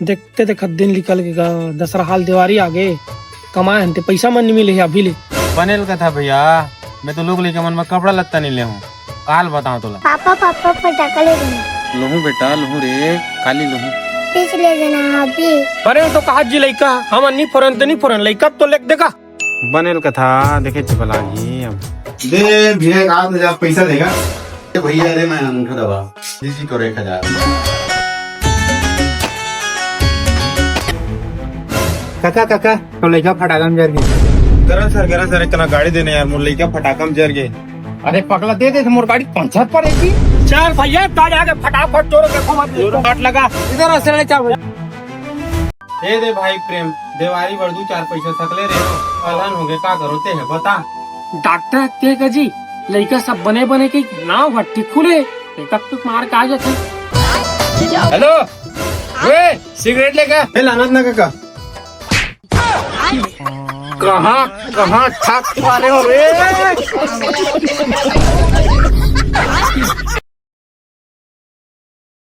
देखते देखत दिन निकल गया, दसरा हाल दिवाली आ गए, कमाए हनते पैसा मन नहीं मिले अभी ले। बनेल का था भैया, मैं तो लोग लेके मन में कपड़ा लत्ता नहीं ले हूँ, काल बताऊँ तुला। पापा पापा फटाका ले देना। लहू बेटा लहू रे, काली लहू प्लीज ले देना अभी। अरे तो कहा जी लइका हम नहीं फरन तो नहीं फरन लइका तो लेक देखा बनेल का था, देखे चला ही अब दे भैया 8,000 पैसा देगा भैया। अरे मैं अंगूठा दबा जी को 1,000। काका काका तो लड़का फटाका में जर गई। करा सर इतना गाड़ी देने यार, मोर लड़का फटाका में जर गए। अरे पगला दे दे मोर गाड़ी पंचर पर है चार भैया गाड़ी आगे फटाफट तोड़ देखो मत काट लगा इधर असले चार दे भाई प्रेम, देवारी वर्दू 4 पैसा सकले रे, अलहन हो गए का करो ते है बता। डॉक्टर के गजी लइका सब बने बने के नाव भट्टी खुले एक तक मार के आ जाते। हेलो वे सिगरेट लेकर ए लानत ना काका। कहाँ कहाँ ठाक मारे हो रे।